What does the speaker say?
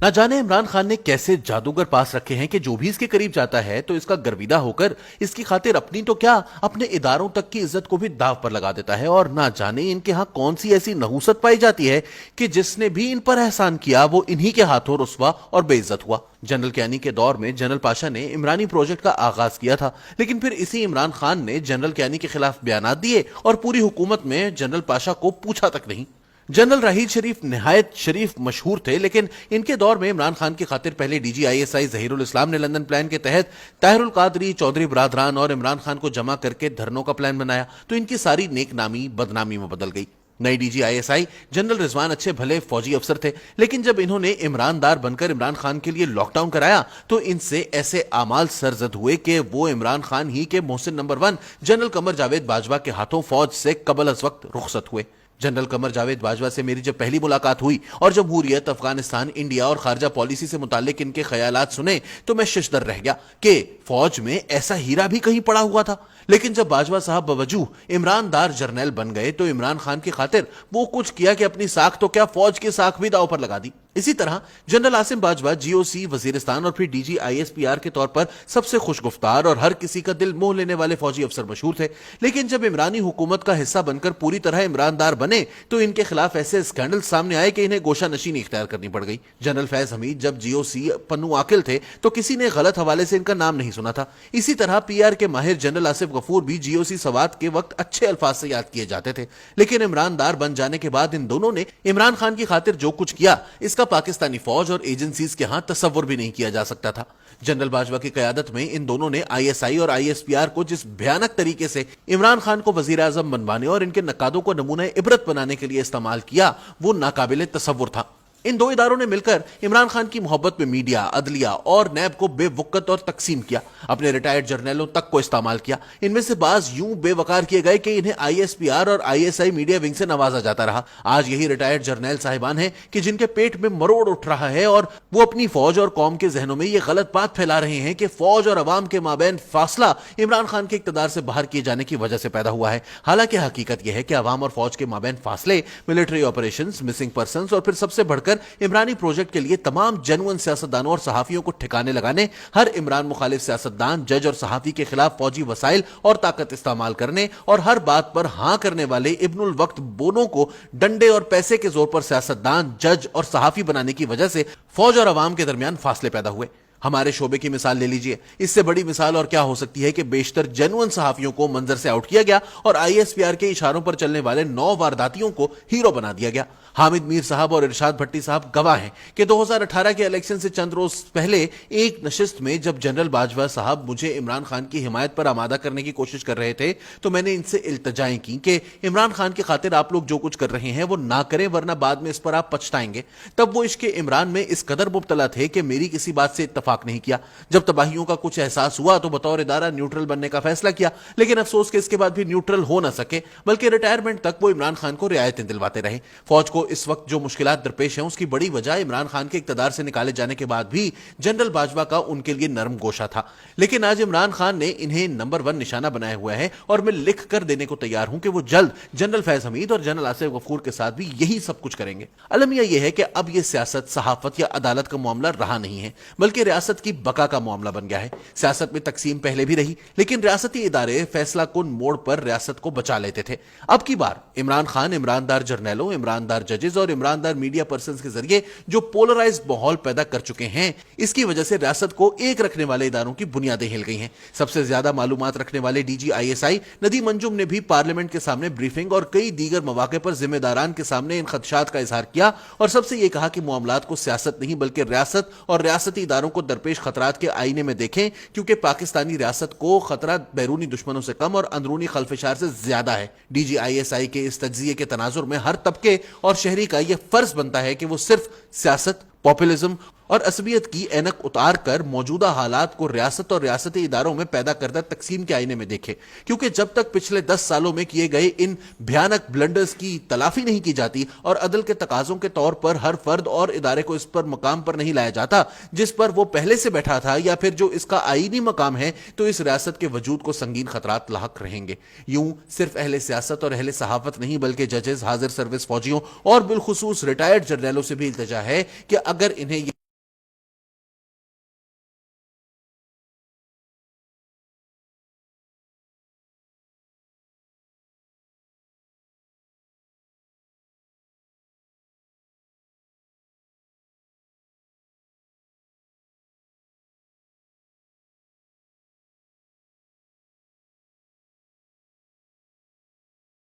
نہ جانے عمران خان نے کیسے جادوگر پاس رکھے ہیں کہ جو بھی اس کے قریب جاتا ہے تو اس کا گرویدہ ہو کر اس کی خاطر اپنی تو کیا اپنے اداروں تک کی عزت کو بھی داو پر لگا دیتا ہے. اور نہ جانے ان کے ہاں کون سی ایسی نحوست پائی جاتی ہے کہ جس نے بھی ان پر احسان کیا وہ انہی کے ہاتھوں رسوا اور بے عزت ہوا. جنرل کیانی کے دور میں جنرل پاشا نے عمرانی پروجیکٹ کا آغاز کیا تھا، لیکن پھر اسی عمران خان نے جنرل کیانی کے خلاف بیانات دیے اور پوری حکومت میں جنرل پاشا کو پوچھا تک نہیں. جنرل راحیل شریف نہایت شریف مشہور تھے، لیکن ان کے دور میں عمران خان کی خاطر پہلے D G I S I Zaheer ul Islam نے لندن پلان کے تحت طاہر القادری، چودھری برادران اور عمران خان کو جمع کر کے دھرنوں کا پلان بنایا تو ان کی ساری نیک نامی بدنامی میں بدل گئی. نئی D G I S I general Rizwan اچھے بھلے فوجی افسر تھے، لیکن جب انہوں نے عمران دار بن کر عمران خان کے لیے لاک ڈاؤن کرایا تو ان سے ایسے اعمال سرزد ہوئے کہ وہ عمران خان ہی کے محسن نمبر 1 جنرل قمر جاوید باجوہ کے ہاتھوں فوج سے قبل از وقت رخصت ہوئے. جنرل قمر جاوید باجوہ سے میری جب پہلی ملاقات ہوئی اور جمہوریت، افغانستان، انڈیا اور خارجہ پالیسی سے متعلق ان کے خیالات سنے تو میں ششدر رہ گیا کہ فوج میں ایسا ہیرا بھی کہیں پڑا ہوا تھا. لیکن جب باجوہ صاحب بوجوہ عمران دار جرنیل بن گئے تو عمران خان کی خاطر وہ کچھ کیا کہ اپنی ساکھ تو کیا فوج کی ساکھ بھی داؤ پر لگا دی. اسی طرح general Asim Bajwa G O C Waziristan اور پھر D G I S P R کے طور پر سب سے خوش گفتار اور ہر کسی کا دل موہ لینے والے فوجی افسر مشہور تھے، لیکن جب عمرانی حکومت کا حصہ بن کر پوری طرح عمران دار بنے تو ان کے خلاف ایسے اسکینڈل سامنے آئے کہ انہیں گوشہ نشینی اختیار کرنی پڑ گئی. جنرل فیض حمید جب جی او سی پنو عاقل تھے تو کسی نے غلط حوالے سے ان کا نام نہیں سنا تھا. اسی طرح پی آر کے ماہر جنرل آصف غفور بھی جی او سی سوات کے وقت اچھے الفاظ سے یاد کیے جاتے تھے، لیکن عمران دار بن جانے کے بعد ان دونوں نے عمران خان کی خاطر جو کچھ کیا اس کا پاکستانی فوج اور ایجنسیز کے ہاں تصور بھی نہیں کیا جا سکتا تھا. جنرل باجوہ کی قیادت میں ان دونوں نے آئی ایس آئی اور آئی ایس پی آر کو جس بھیانک طریقے سے عمران خان کو وزیر اعظم بنوانے اور ان کے نقادوں کو نمونہ عبرت بنانے کے لیے استعمال کیا وہ ناقابل تصور تھا. ان دو اداروں نے مل کر عمران خان کی محبت میں میڈیا، عدلیہ اور نیب کو بے وقت اور تقسیم کیا، اپنے ریٹائرڈ جرنیلوں تک کو استعمال کیا. ان میں سے بعض یوں بے وقار کیے گئے کہ انہیں آئی ایس پی آر اور آئی ایس آئی میڈیا ونگ سے نوازا جاتا رہا. آج یہی ریٹائرڈ جرنیل صاحبان ہیں کہ جن کے پیٹ میں مروڑ اٹھ رہا ہے اور وہ اپنی فوج اور قوم کے ذہنوں میں یہ غلط بات پھیلا رہے ہیں کہ فوج اور عوام کے مابین فاصلہ عمران خان کے اقتدار سے باہر کیے جانے کی وجہ سے پیدا ہوا ہے. حالانکہ حقیقت یہ ہے کہ عوام اور فوج کے مابین فاصلے ملٹری آپریشنز، مسنگ پرسنز اور پھر سب سے بڑھ کر عمرانی پروجیکٹ کے لیے تمام جنون سیاستدانوں اور صحافیوں کو ٹھکانے لگانے، ہر عمران مخالف سیاستدان، جج اور صحافی کے خلاف فوجی وسائل اور طاقت استعمال کرنے اور ہر بات پر ہاں کرنے والے ابن الوقت بونوں کو ڈنڈے اور پیسے کے زور پر سیاستدان، جج اور صحافی بنانے کی وجہ سے فوج اور عوام کے درمیان فاصلے پیدا ہوئے. ہمارے شعبے کی مثال لے لیجئے، اس سے بڑی مثال اور کیا ہو سکتی ہے کہ بیشتر جنون صحافیوں کو منظر سے آؤٹ کیا گیا اور آئی ایس پی آر کے اشاروں پر چلنے والے 9 وارداتیوں کو ہیرو بنا دیا گیا. حامد میر صاحب اور ارشاد بھٹی صاحب گواہ ہیں کہ 2018 کے الیکشن سے چند روز پہلے ایک نشست میں جب جنرل باجوہ صاحب مجھے عمران خان کی حمایت پر آمادہ کرنے کی کوشش کر رہے تھے تو میں نے ان سے التجائیں کی کہ عمران خان کی خاطر آپ لوگ جو کچھ کر رہے ہیں وہ نہ کریں ورنہ بعد میں اس پر آپ پچھتائیں گے. تب وہ عشق عمران میں اس قدر مبتلا تھے کہ میری کسی بات سے اتفاق نہیں کیا. جب تباہیوں کا کچھ احساس ہوا تو بطور ادارہ نیوٹرل بننے کا فیصلہ کیا، لیکن افسوس کہ اس کے بعد بھی نیوٹرل ہو نہ سکے بلکہ ریٹائرمنٹ تک وہ عمران خان کو رعایتیں دلواتے رہے. فوج کو اس وقت جو مشکلات درپیش ہیں اس کی بڑی وجہ عمران خان کے اقتدار سے نکالے جانے کے بعد بھی جنرل باجوہ کا ان کے لیے نرم گوشہ تھا. لیکن آج عمران خان نے انہیں نمبر 1 نشانہ بنایا ہوا ہے اور میں لکھ کر دینے کو تیار ہوں کہ وہ جلد جنرل فیض حمید اور جنرل آصف غفور کے ساتھ بھی یہی سب کچھ کریں گے. المیہ یہ ہے کہ اب یہ سیاست، صحافت یا عدالت کا معاملہ رہا نہیں ہے بلکہ ریاست کی بقا کا معاملہ بن گیا ہے. سیاست میں تقسیم پہلے بھی رہی لیکن ریاستی ادارے فیصلہ کن موڑ پر ریاست کو بچا لیتے تھے. اب کی بار عمران خان عمران دار جرنیلوں، عمران دار ججز اور عمران دار میڈیا پرسنز کے ذریعے جو پولرائزڈ ماحول پیدا کر چکے ہیں اس کی وجہ سے ریاست کو ایک رکھنے والے اداروں کی بنیادیں ہل گئی ہیں. سب سے زیادہ معلومات رکھنے والے D G I S I Nadeem Anjum نے بھی پارلیمنٹ کے سامنے بریفنگ اور کئی دیگر مواقع پر ذمہ داران کے سامنے ان خدشات کا اظہار کیا اور سب سے یہ کہا کہ معاملات کو سیاست نہیں بلکہ ریاست اور ریاستی اداروں کو درپیش خطرات کے آئینے میں دیکھیں، کیونکہ پاکستانی ریاست کو خطرہ بیرونی دشمنوں سے کم اور اندرونی خلفشار سے زیادہ ہے. ڈی جی آئی ایس آئی کے اس تجزیے کے تناظر میں ہر طبقے اور شہری کا یہ فرض بنتا ہے کہ وہ صرف سیاست، پاپولزم اور عصبیت کی اینک اتار کر موجودہ حالات کو ریاست اور ریاستی اداروں میں پیدا کردہ تقسیم کے آئینے میں دیکھے، کیونکہ جب تک پچھلے 10 سالوں میں کیے گئے ان بھیانک بلنڈرز کی تلافی نہیں کی جاتی اور عدل کے تقاضوں کے طور پر ہر فرد اور ادارے کو اس پر مقام پر نہیں لایا جاتا جس پر وہ پہلے سے بیٹھا تھا یا پھر جو اس کا آئینی مقام ہے، تو اس ریاست کے وجود کو سنگین خطرات لاحق رہیں گے. یوں صرف اہل سیاست اور اہل صحافت نہیں بلکہ ججز، حاضر سروس فوجیوں اور بالخصوص ریٹائرڈ جرنیلوں سے بھی التجا ہے کہ اگر انہیں